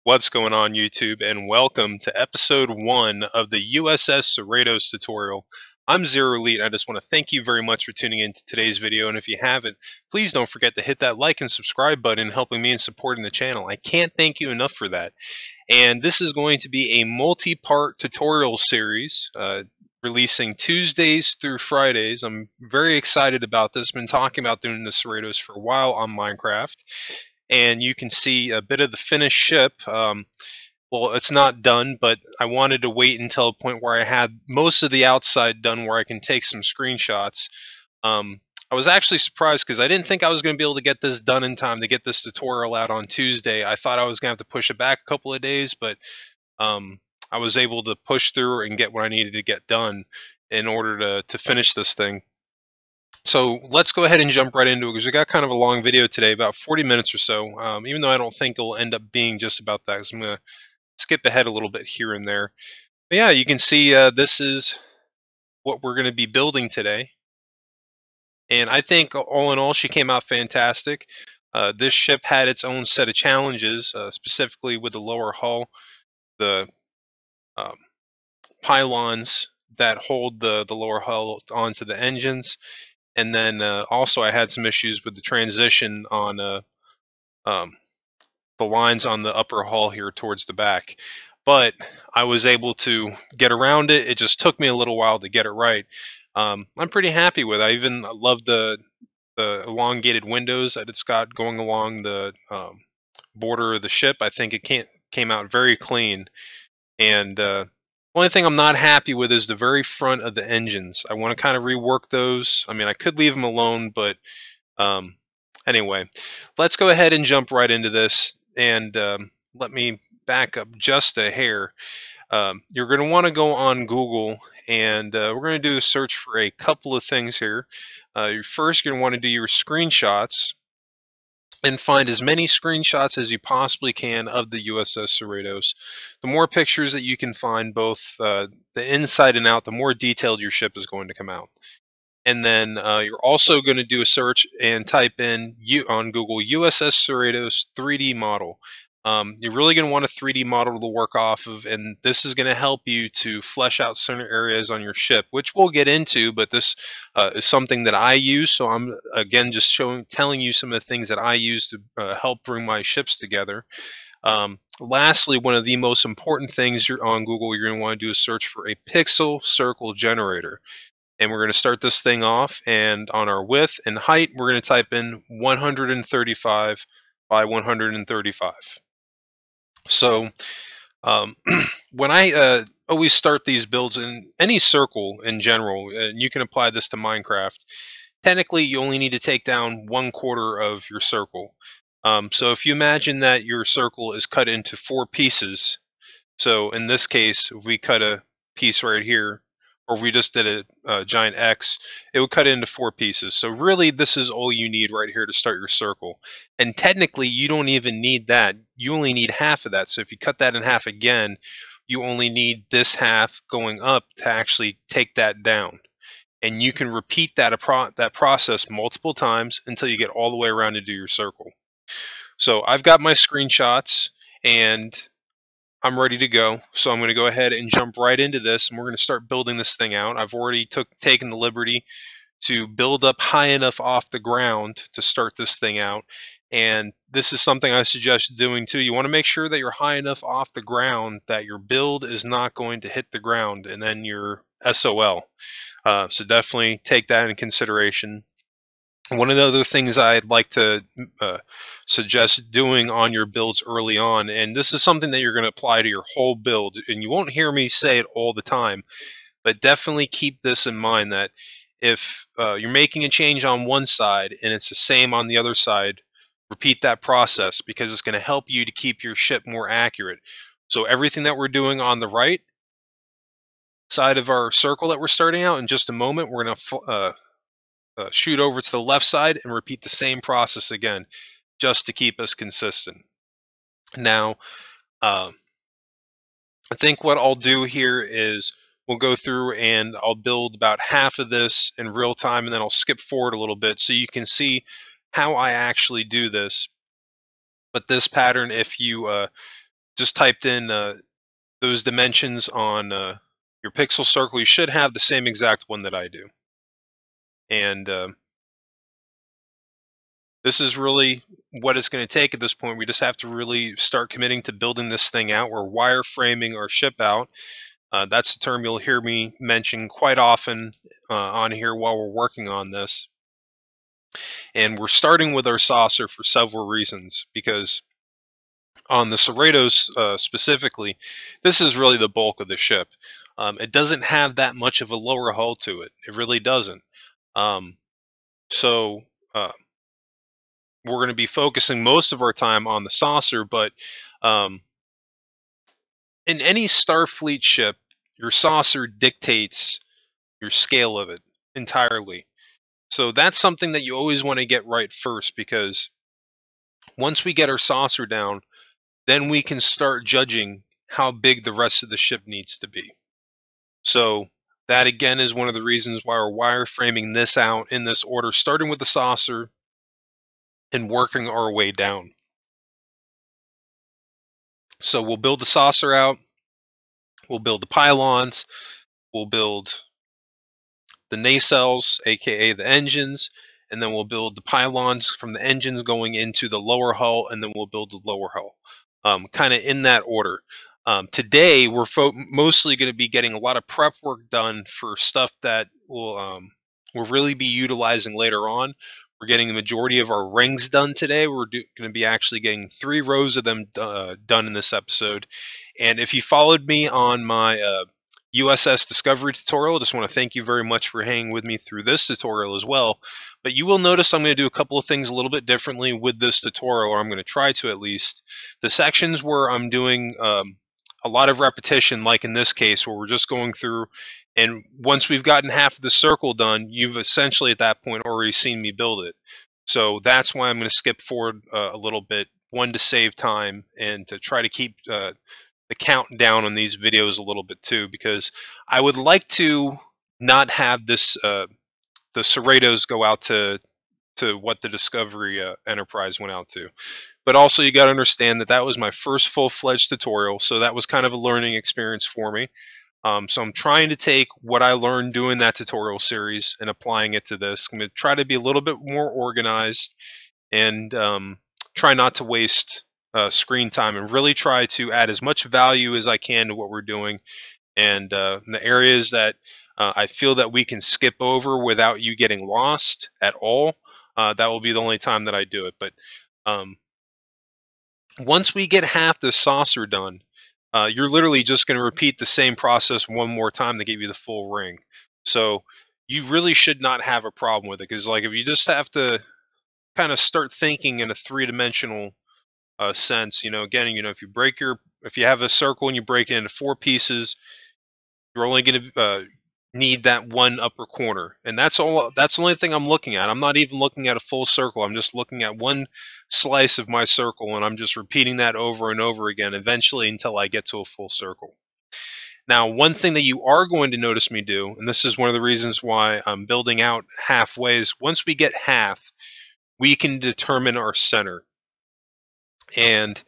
What's going on, YouTube, and welcome to episode 1 of the U.S.S. Cerritos tutorial. I'm Zero Elite, and I just want to thank you very much for tuning in to today's video, and if you haven't, please don't forget to hit that like and subscribe button helping me in supporting the channel. I can't thank you enough for that. And this is going to be a multi-part tutorial series, releasing Tuesdays through Fridays. I'm very excited about this. Been talking about doing the Cerritos for a while on Minecraft. And you can see a bit of the finished ship. Well, it's not done, but I wanted to wait until a point where I had most of the outside done where I can take some screenshots. I was actually surprised because I didn't think I was going to be able to get this done in time to get this tutorial out on Tuesday. I thought I was going to have to push it back a couple of days, but I was able to push through and get what I needed to get done in order to finish this thing. So let's go ahead and jump right into it because we got kind of a long video today, about 40 minutes or so, even though I don't think it'll end up being just about that, because I'm going to skip ahead a little bit here and there. But yeah, you can see this is what we're going to be building today. And I think all in all, she came out fantastic. This ship had its own set of challenges, specifically with the lower hull, the pylons that hold the lower hull onto the engines. And then also I had some issues with the transition on the lines on the upper hull here towards the back. But I was able to get around it. It just took me a little while to get it right. I'm pretty happy with it. I even love the elongated windows that it's got going along the border of the ship. I think it came out very clean. And only thing I'm not happy with is the very front of the engines. I want to kind of rework those. I mean, I could leave them alone, but anyway, let's go ahead and jump right into this. And let me back up just a hair. You're going to want to go on Google, and we're going to do a search for a couple of things here. First, you're going to want to do your screenshots and find as many screenshots as you possibly can of the U.S.S. Cerritos. The more pictures that you can find, both the inside and out, the more detailed your ship is going to come out. And then you're also going to do a search and type in on Google U.S.S. Cerritos 3D model. You're really going to want a 3D model to work off of, and this is going to help you to flesh out certain areas on your ship, which we'll get into, but this is something that I use, so I'm, again, just telling you some of the things that I use to help bring my ships together. Lastly, one of the most important things on Google you're going to want to do is search for a pixel circle generator. And we're going to start this thing off, and on our width and height, we're going to type in 135 by 135. So when I always start these builds in any circle in general, and you can apply this to Minecraft, technically you only need to take down 1/4 of your circle. So if you imagine that your circle is cut into 4 pieces, so in this case, if we cut a piece right here, or if we just did a giant X, it would cut it into 4 pieces. So really, this is all you need right here to start your circle. And technically, you don't even need that. You only need half of that. So if you cut that in half again, you only need this half going up to actually take that down. And you can repeat that process multiple times until you get all the way around to do your circle. So I've got my screenshots, and I'm ready to go. So I'm going to go ahead and jump right into this, and we're going to start building this thing out. I've already taken the liberty to build up high enough off the ground to start this thing out. And this is something I suggest doing too. You want to make sure that you're high enough off the ground that your build is not going to hit the ground and then you're SOL. So definitely take that into consideration. One of the other things I'd like to suggest doing on your builds early on, and this is something that you're going to apply to your whole build, and you won't hear me say it all the time, but definitely keep this in mind, that if you're making a change on one side and it's the same on the other side, repeat that process, because it's going to help you to keep your ship more accurate. So everything that we're doing on the right side of our circle that we're starting out, in just a moment, we're going to shoot over to the left side and repeat the same process again, just to keep us consistent. Now, I think what I'll do here is we'll go through and I'll build about half of this in real time, and then I'll skip forward a little bit so you can see how I actually do this. But this pattern, if you just typed in those dimensions on your pixel circle, you should have the same exact one that I do. And this is really what it's going to take at this point. We just have to really start committing to building this thing out. We're wireframing our ship out. That's a term you'll hear me mention quite often on here while we're working on this. And we're starting with our saucer for several reasons, because on the Cerritos specifically, this is really the bulk of the ship. It doesn't have that much of a lower hull to it. It really doesn't. Um, so uh, we're going to be focusing most of our time on the saucer, but um, in any Starfleet ship, your saucer dictates your scale of it entirely. So that's something that you always want to get right first, because once we get our saucer down, then we can start judging how big the rest of the ship needs to be. So that again is one of the reasons why we're wireframing this out in this order, starting with the saucer and working our way down. So we'll build the saucer out, we'll build the pylons, we'll build the nacelles, aka the engines, and then we'll build the pylons from the engines going into the lower hull, and then we'll build the lower hull, kind of in that order. Today, we're mostly going to be getting a lot of prep work done for stuff that we'll really be utilizing later on. We're getting the majority of our rings done today. We're going to be actually getting 3 rows of them done in this episode. And if you followed me on my U.S.S. Discovery tutorial, I just want to thank you very much for hanging with me through this tutorial as well. But you will notice I'm going to do a couple of things a little bit differently with this tutorial, or I'm going to try to at least. The sections where I'm doing a lot of repetition, like in this case, where we're just going through, and once we've gotten half of the circle done, you've essentially at that point already seen me build it. So that's why I'm going to skip forward a little bit, one, to save time, and to try to keep the count down on these videos a little bit too, because I would like to not have this the Cerritos go out to what the Discovery Enterprise went out to. But also, you got to understand that that was my first full-fledged tutorial, so that was kind of a learning experience for me. So I'm trying to take what I learned doing that tutorial series and applying it to this. I'm going to try to be a little bit more organized and try not to waste screen time, and really try to add as much value as I can to what we're doing. And in the areas that I feel that we can skip over without you getting lost at all, that will be the only time that I do it. But um, once we get half the saucer done, you're literally just going to repeat the same process one more time to give you the full ring. So you really should not have a problem with it, because like if you just have to kind of start thinking in a 3-dimensional sense, again, if you have a circle and you break it into 4 pieces, you're only going to need that one upper corner, and that's all. That's the only thing I'm looking at. I'm not even looking at a full circle. I'm just looking at one slice of my circle, and I'm just repeating that over and over again, eventually until I get to a full circle. Now, one thing that you are going to notice me do, and this is one of the reasons why I'm building out halfway, is once we get half, we can determine our center. And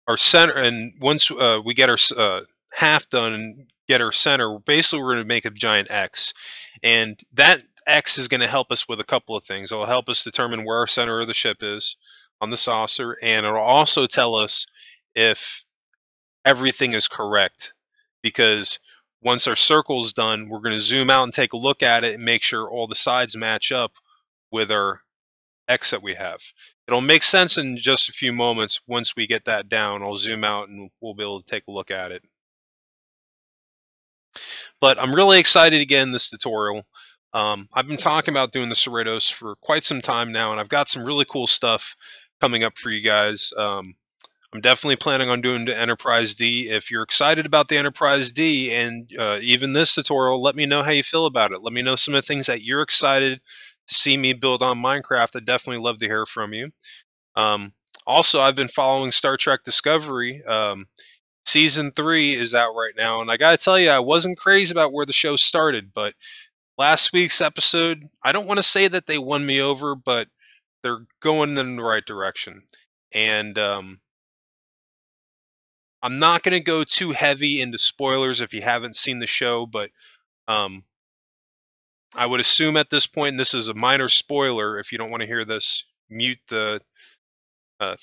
our center, and once we get our half done and get our center, basically we're going to make a giant X, and that X is going to help us with a couple of things. It'll help us determine where our center of the ship is on the saucer, and it'll also tell us if everything is correct, because once our circle's done, we're going to zoom out and take a look at it and make sure all the sides match up with our X that we have. It'll make sense in just a few moments. Once we get that down, I'll zoom out and we'll be able to take a look at it. But I'm really excited to get in this tutorial. I've been talking about doing the Cerritos for quite some time now, and I've got some really cool stuff coming up for you guys. I'm definitely planning on doing the Enterprise D. If you're excited about the Enterprise D and even this tutorial, let me know how you feel about it. Let me know some of the things that you're excited to see me build on Minecraft. I'd definitely love to hear from you. Also, I've been following Star Trek Discovery. Season 3 is out right now, and I gotta tell you, I wasn't crazy about where the show started, but last week's episode, I don't want to say that they won me over, but they're going in the right direction. And I'm not going to go too heavy into spoilers if you haven't seen the show, but um, I would assume at this point, and this is a minor spoiler, if you don't want to hear this, mute the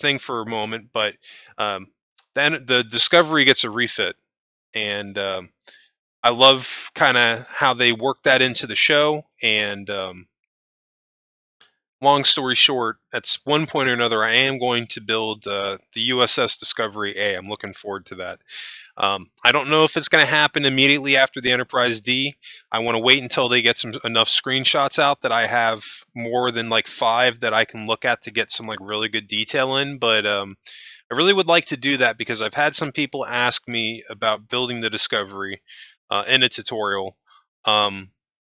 thing for a moment. But um, then the Discovery gets a refit, and I love kind of how they work that into the show. And long story short, at one point or another, I am going to build the U.S.S. Discovery A. I'm looking forward to that. I don't know if it's going to happen immediately after the Enterprise D. I want to wait until they get some enough screenshots out that I have more than like 5 that I can look at to get some like really good detail in. But I really would like to do that because I've had some people ask me about building the Discovery in a tutorial. Um,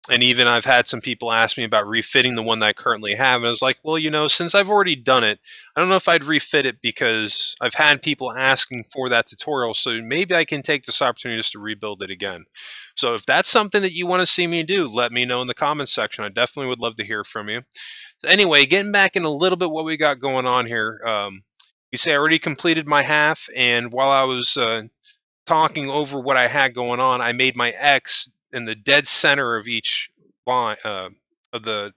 and even I've had some people ask me about refitting the one that I currently have. And I was like, well, since I've already done it, I don't know if I'd refit it because I've had people asking for that tutorial. So maybe I can take this opportunity just to rebuild it again. So if that's something that you want to see me do, let me know in the comments section. I definitely would love to hear from you. So anyway, getting back in a little bit what we got going on here. You say I already completed my half, and while I was talking over what I had going on, I made my X in the dead center of each line of the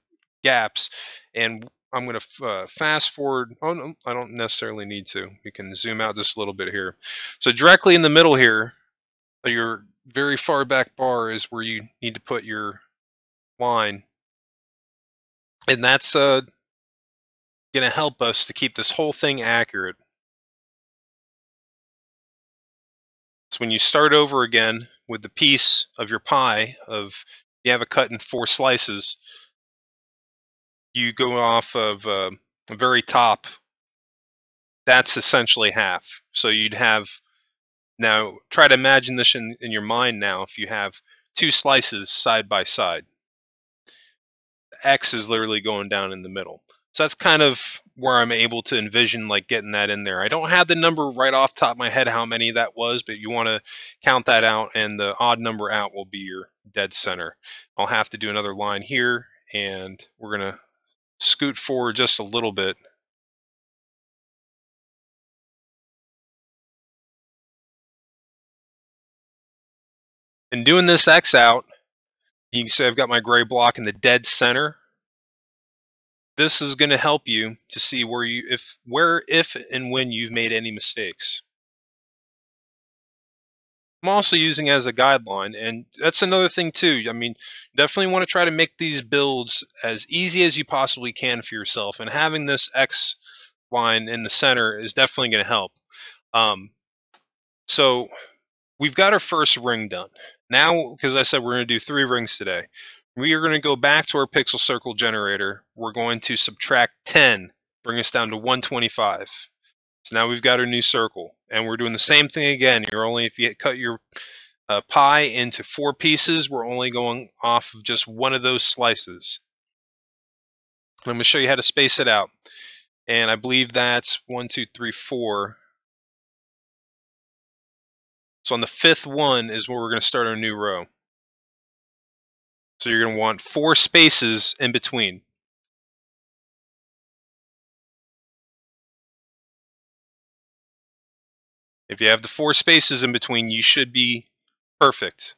gaps, and I'm going to fast forward. Oh no, I don't necessarily need to. We can zoom out just a little bit here. So directly in the middle here, your very far back bar is where you need to put your line, and that's going to help us to keep this whole thing accurate. So when you start over again with the piece of your pie you have it cut in 4 slices, you go off of the very top. That's essentially half. So you'd have, now try to imagine this in your mind now. If you have 2 slices side by side, X is literally going down in the middle. So that's kind of where I'm able to envision like getting that in there. I don't have the number right off the top of my head how many that was, but you want to count that out, and the odd number out will be your dead center. I'll have to do another line here, and we're going to scoot forward just a little bit. And doing this X out, you can see I've got my gray block in the dead center. This is going to help you to see if and when you've made any mistakes. I'm also using it as a guideline, and that's another thing too. I mean, definitely want to try to make these builds as easy as you possibly can for yourself, and having this X line in the center is definitely going to help. So we've got our first ring done. Now, because I said we're going to do 3 rings today, we are going to go back to our pixel circle generator. We're going to subtract 10, bring us down to 125. So now we've got our new circle, and we're doing the same thing again. If you cut your pie into 4 pieces, we're only going off of just one of those slices. I'm going to show you how to space it out. And I believe that's 1, 2, 3, 4. So on the 5th one is where we're going to start our new row. So you're going to want 4 spaces in between. If you have the 4 spaces in between, you should be perfect.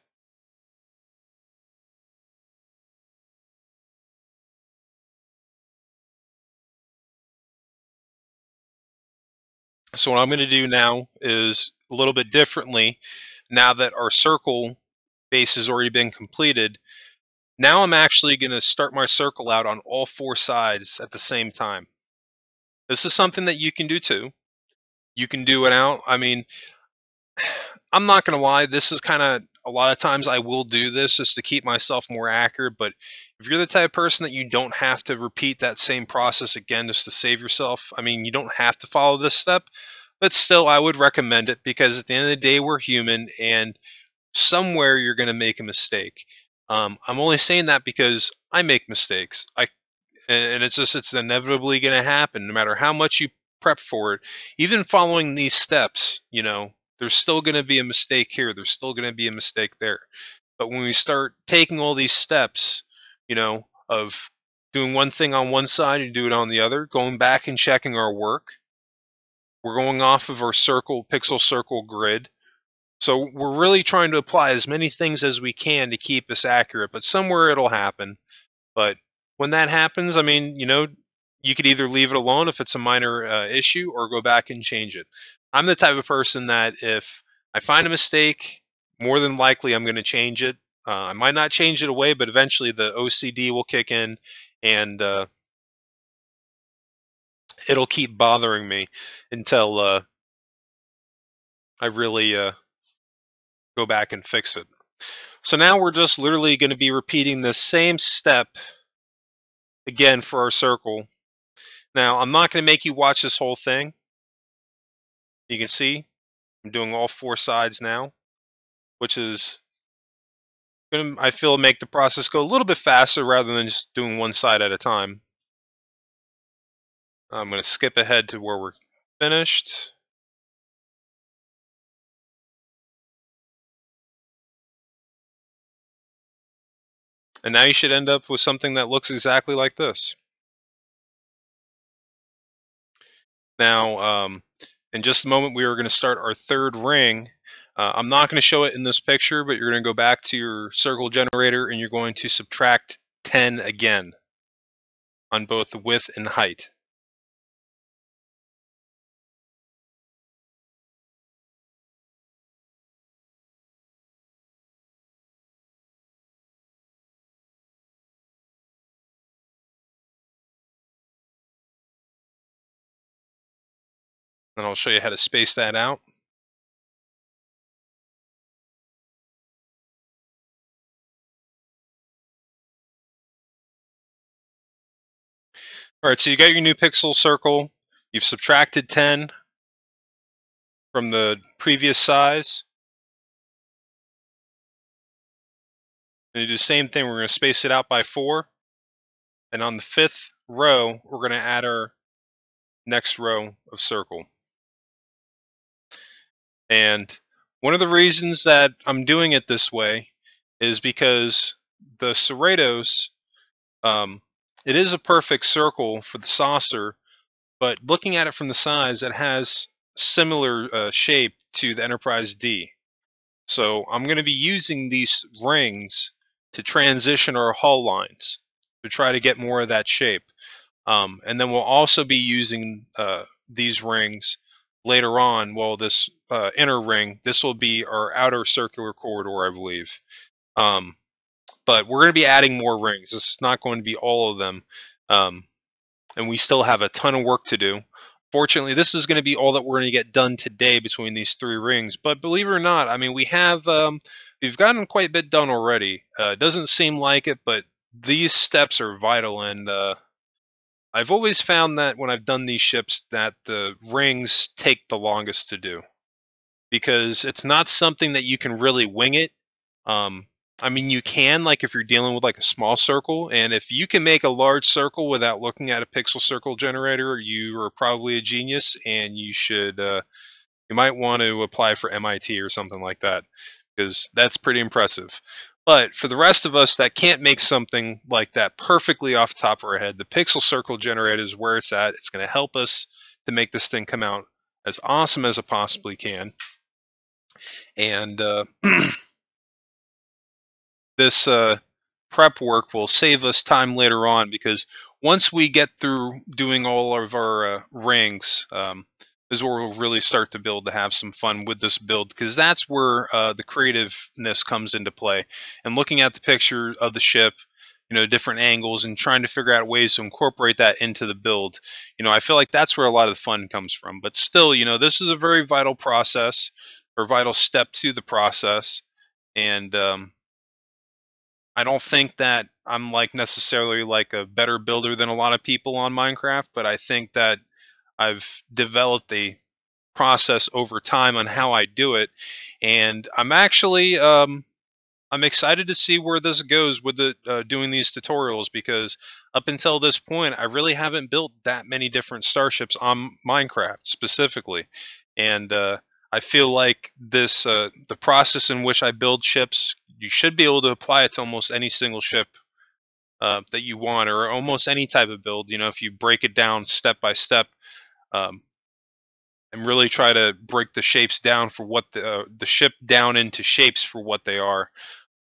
So what I'm going to do now is a little bit differently. Now that our circle base has already been completed, now I'm actually going to start my circle out on all 4 sides at the same time. This is something that you can do too. You can do it out. I mean, I'm not going to lie, this is kind of, a lot of times I will do this just to keep myself more accurate, but if you're the type of person that you don't have to repeat that same process again just to save yourself, I mean, you don't have to follow this step, but still I would recommend it because at the end of the day, we're human and somewhere you're going to make a mistake. I'm only saying that because I make mistakes. And it's inevitably going to happen no matter how much you prep for it. Even following these steps, there's still going to be a mistake here, there's still going to be a mistake there. But when we start taking all these steps, of doing one thing on one side and do it on the other, going back and checking our work, We're going off of our circle pixel circle grid. So we're really trying to apply as many things as we can to keep us accurate, but somewhere it'll happen. But when that happens, I mean, you could either leave it alone if it's a minor issue or go back and change it. I'm the type of person that if I find a mistake, more than likely I'm going to change it. I might not change it away, but eventually the OCD will kick in and it'll keep bothering me until I really go back and fix it. So now we're just literally going to be repeating the same step again for our circle. Now, I'm not going to make you watch this whole thing. You can see I'm doing all four sides now, which is going to, I feel, make the process go a little bit faster rather than just doing one side at a time. I'm going to skip ahead to where we're finished. And now you should end up with something that looks exactly like this. Now, in just a moment, we are going to start our third ring. I'm not going to show it in this picture, but you're going to go back to your circle generator and you're going to subtract 10 again on both the width and height. And I'll show you how to space that out. All right, so you got your new pixel circle. You've subtracted 10 from the previous size. And you do the same thing. We're going to space it out by 4. And on the 5th row, we're going to add our next row of circle. And one of the reasons that I'm doing it this way is because the Cerritos, it is a perfect circle for the saucer, but looking at it from the sides, it has similar shape to the Enterprise D. So I'm going to be using these rings to transition our hull lines to try to get more of that shape. And then we'll also be using these rings later on. Well, this inner ring, this will be our outer circular corridor, I believe. But we're going to be adding more rings. This is not going to be all of them. And we still have a ton of work to do. Fortunately, this is going to be all that we're going to get done today between these 3 rings. But believe it or not, I mean, we've gotten quite a bit done already. It doesn't seem like it, but these steps are vital. And I've always found that when I've done these ships that the rings take the longest to do. Because it's not something that you can really wing it. I mean, you can, like, if you're dealing with like a small circle, and if you can make a large circle without looking at a pixel circle generator, you are probably a genius, and you might want to apply for MIT or something like that, because that's pretty impressive. But for the rest of us that can't make something like that perfectly off the top of our head, the pixel circle generator is where it's at. It's going to help us to make this thing come out as awesome as it possibly can. And this prep work will save us time later on, because once we get through doing all of our rings, is where we'll really start to build to have some fun with this build, because that's where the creativeness comes into play. And looking at the picture of the ship, different angles, and trying to figure out ways to incorporate that into the build. I feel like that's where a lot of the fun comes from. But still, this is a very vital process, or vital step to the process. And I don't think that I'm like necessarily like a better builder than a lot of people on Minecraft, but I think that I've developed a process over time on how I do it, and I'm actually I'm excited to see where this goes with doing these tutorials, because up until this point, I really haven't built that many different starships on Minecraft specifically, and I feel like the process in which I build ships, you should be able to apply it to almost any single ship that you want, or almost any type of build. If you break it down step by step. Um, and really try to break the shapes down for what the ship down into shapes for what they are.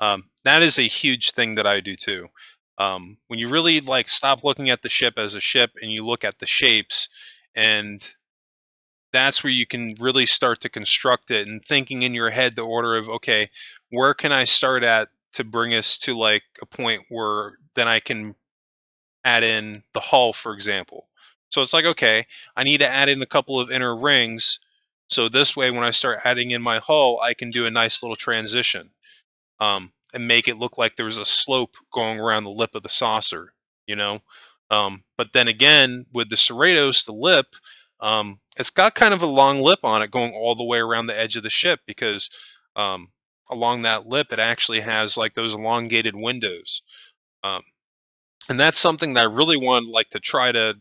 That is a huge thing that I do too. When you really like stop looking at the ship as a ship and you look at the shapes, and that's where you can really start to construct it and thinking in your head the order of, okay, where can I start at to bring us to like a point where then I can add in the hull, for example. So it's like, okay, I need to add in a couple of inner rings. So this way, when I start adding in my hull, I can do a nice little transition, and make it look like there's a slope going around the lip of the saucer, you know? But then again, with the Cerritos, the lip, it's got kind of a long lip on it going all the way around the edge of the ship because um, along that lip, it actually has like those elongated windows. Um, and that's something that I really want like to try to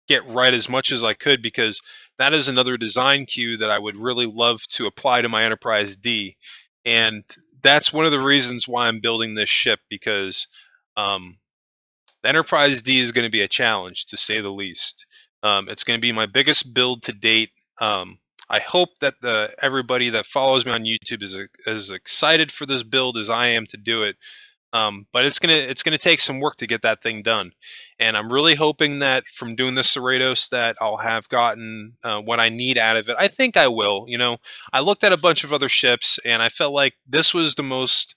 get right as much as I could because that is another design cue that I would really love to apply to my Enterprise D. And that's one of the reasons why I'm building this ship because um, the Enterprise D is going to be a challenge to say the least. It's going to be my biggest build to date. I hope that everybody that follows me on YouTube is as excited for this build as I am to do it. But it's gonna take some work to get that thing done, and I'm really hoping that from doing this Cerritos that I'll have gotten what I need out of it. I think I will. You know, I looked at a bunch of other ships, and I felt like this was the most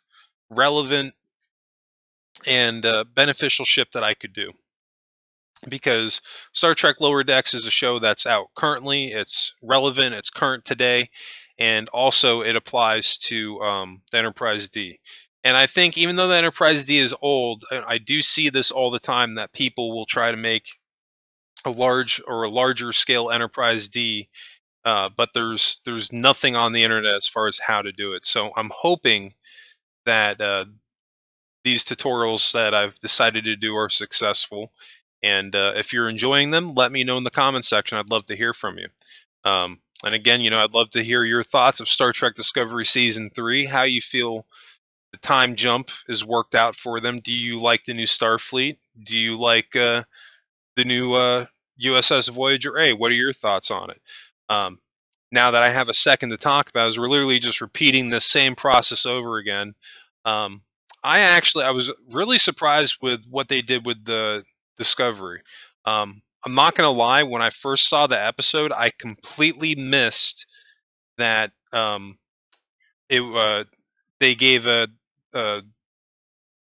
relevant and beneficial ship that I could do because Star Trek Lower Decks is a show that's out currently. It's relevant. It's current today, and also it applies to the Enterprise D. And I think even though the Enterprise D is old, I do see this all the time that people will try to make a large or a larger scale Enterprise D, but there's nothing on the internet as far as how to do it. So I'm hoping that these tutorials that I've decided to do are successful. And if you're enjoying them, let me know in the comments section. I'd love to hear from you. And again, you know, I'd love to hear your thoughts of Star Trek Discovery Season 3, how you feel the time jump is worked out for them. Do you like the new Starfleet? Do you like the new U.S.S. Voyager A? What are your thoughts on it? Um, now that I have a second to talk about, is we're literally just repeating the same process over again. Um, I was really surprised with what they did with the Discovery. I'm not gonna lie, when I first saw the episode, I completely missed that it they gave a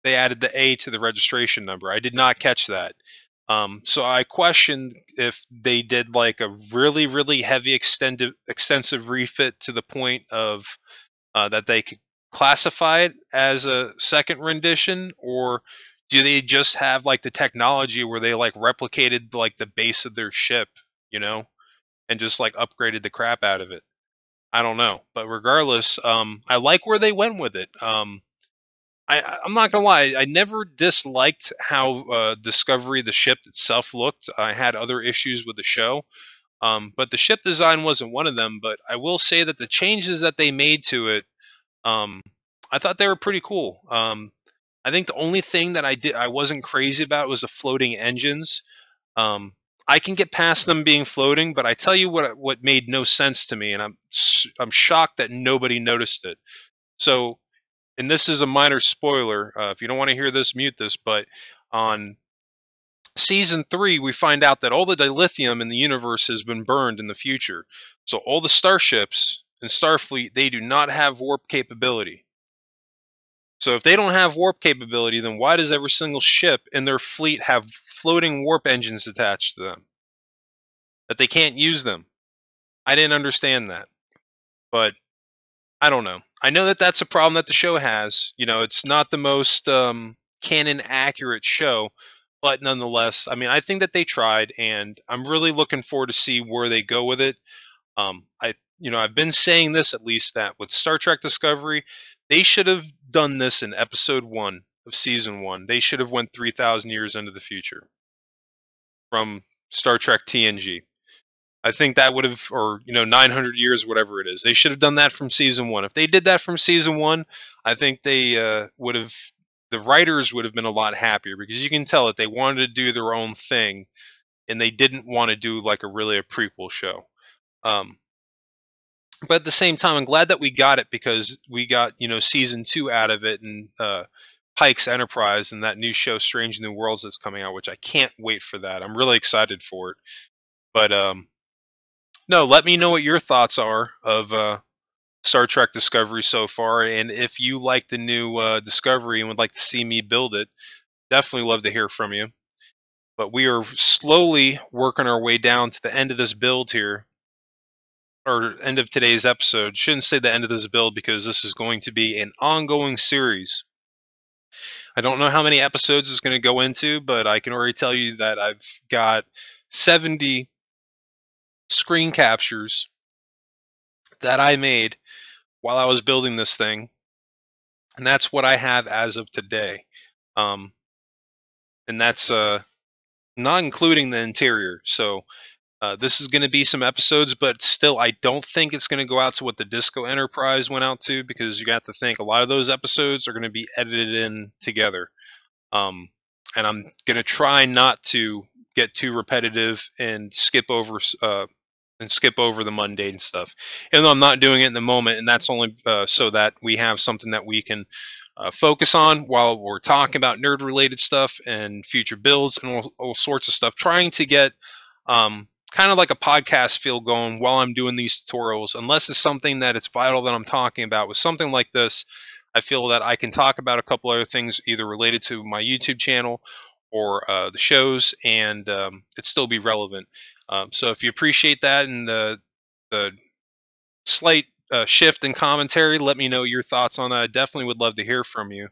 they added the A to the registration number. I did not catch that. So I questioned if they did like a really, really heavy extensive refit to the point of that they could classify it as a second rendition, or do they just have like the technology where they like replicated like the base of their ship, you know, and just like upgraded the crap out of it? I don't know, but regardless, I like where they went with it. I'm not gonna lie, I never disliked how Discovery, the ship itself, looked. I had other issues with the show, but the ship design wasn't one of them. But I will say that the changes that they made to it, um, I thought they were pretty cool. I think the only thing that I wasn't crazy about was the floating engines. Um, I can get past them being floating, but I tell you what made no sense to me, and I'm shocked that nobody noticed it. So, and this is a minor spoiler. If you don't want to hear this, mute this. But on season 3, we find out that all the dilithium in the universe has been burned in the future. So all the starships in Starfleet, they do not have warp capability. So if they don't have warp capability, then why does every single ship in their fleet have floating warp engines attached to them? That they can't use them. I didn't understand that. But I don't know. I know that that's a problem that the show has. You know, it's not the most canon accurate show, but nonetheless, I mean, I think that they tried, and I'm really looking forward to see where they go with it. I've been saying this at least that with Star Trek Discovery, they should have done this in episode 1 of season 1. They should have went 3,000 years into the future from Star Trek TNG. I think that would have, or 900 years, whatever it is. They should have done that from season 1. If they did that from season 1, I think they would have. The writers would have been a lot happier because you can tell that they wanted to do their own thing and they didn't want to do like a prequel show. Um, but at the same time, I'm glad that we got it because we got season 2 out of it, and Pike's Enterprise and that new show Strange New Worlds that's coming out, which I can't wait for that. I'm really excited for it. But no, let me know what your thoughts are of Star Trek Discovery so far, and if you like the new Discovery and would like to see me build it, definitely love to hear from you. But we are slowly working our way down to the end of this build here, or end of today's episode. Shouldn't say the end of this build because this is going to be an ongoing series. I don't know how many episodes it's going to go into, but I can already tell you that I've got 70 screen captures that I made while I was building this thing, and that's what I have as of today. Um, and that's not including the interior. So this is going to be some episodes, but still, I don't think it's going to go out to what the Disco Enterprise went out to, because you got to think a lot of those episodes are going to be edited in together. And I'm going to try not to get too repetitive and skip over the mundane stuff. Even though I'm not doing it in the moment, and that's only so that we have something that we can focus on while we're talking about nerd-related stuff and future builds and all sorts of stuff. Trying to get kind of like a podcast feel going while I'm doing these tutorials, unless it's something that it's vital that I'm talking about. With something like this, I feel that I can talk about a couple other things either related to my YouTube channel or the shows, and it still be relevant. So if you appreciate that and the slight shift in commentary, let me know your thoughts on that. I definitely would love to hear from you.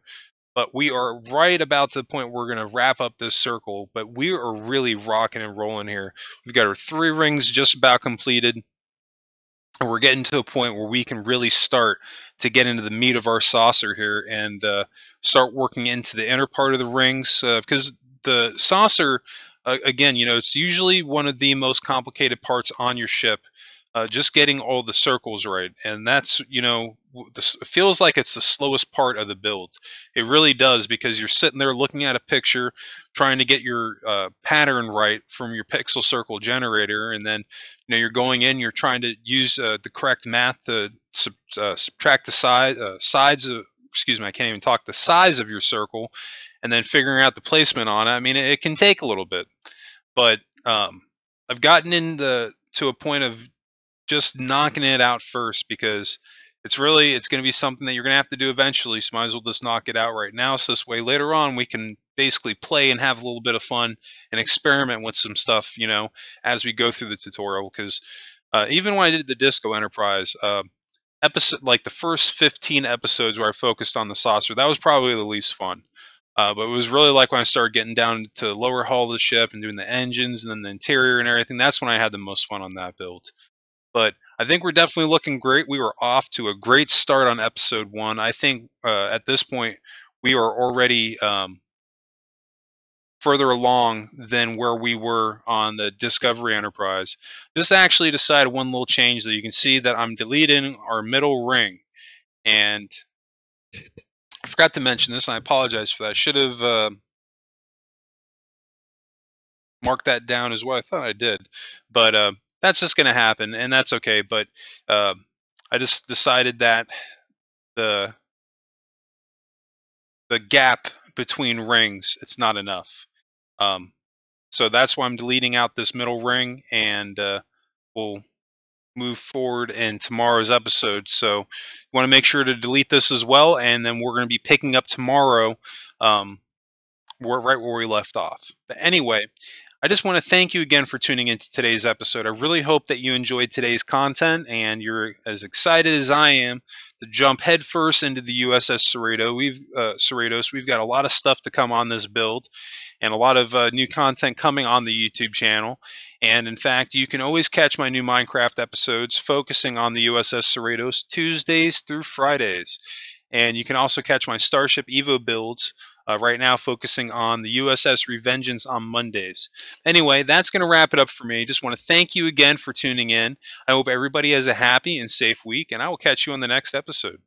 But we are right about the point where we're going to wrap up this circle, but we are really rocking and rolling here. We've got our 3 rings just about completed, and we're getting to a point where we can really start to get into the meat of our saucer here and start working into the inner part of the rings, because the saucer, again, it's usually one of the most complicated parts on your ship. Just getting all the circles right, and that's this it feels like it's the slowest part of the build. It really does, because you're sitting there looking at a picture, trying to get your pattern right from your pixel circle generator, and then you're going in, you're trying to use the correct math to subtract the sides of, excuse me, I can't even talk, the size of your circle, and then figuring out the placement on it. I mean, it can take a little bit, but I've gotten to a point of just knocking it out first, because it's going to be something that you're going to have to do eventually, so might as well just knock it out right now, so this way later on we can basically play and have a little bit of fun and experiment with some stuff as we go through the tutorial. Because even when I did the Disco Enterprise episode, like the first 15 episodes where I focused on the saucer, that was probably the least fun. But it was really like when I started getting down to the lower hull of the ship and doing the engines and then the interior and everything, that's when I had the most fun on that build. But I think we're definitely looking great. We were off to a great start on episode 1. I think at this point we are already further along than where we were on the Discovery Enterprise. Just actually decided one little change, that you can see that I'm deleting our middle ring. And I forgot to mention this, and I apologize for that. I should have marked that down as well. I thought I did. But that's just going to happen, and that's okay. But I just decided that the gap between rings, it's not enough. So that's why I'm deleting out this middle ring, and we'll move forward in tomorrow's episode. So you want to make sure to delete this as well, and then we're going to be picking up tomorrow right where we left off. But anyway, I just want to thank you again for tuning into today's episode. I really hope that you enjoyed today's content and you're as excited as I am to jump headfirst into the U.S.S. Cerritos. We've got a lot of stuff to come on this build, and a lot of new content coming on the YouTube channel. And in fact, you can always catch my new Minecraft episodes focusing on the U.S.S. Cerritos Tuesdays through Fridays. And you can also catch my Starship Evo builds right now, focusing on the U.S.S. Revengeance on Mondays. Anyway, that's going to wrap it up for me. Just want to thank you again for tuning in. I hope everybody has a happy and safe week, and I will catch you on the next episode.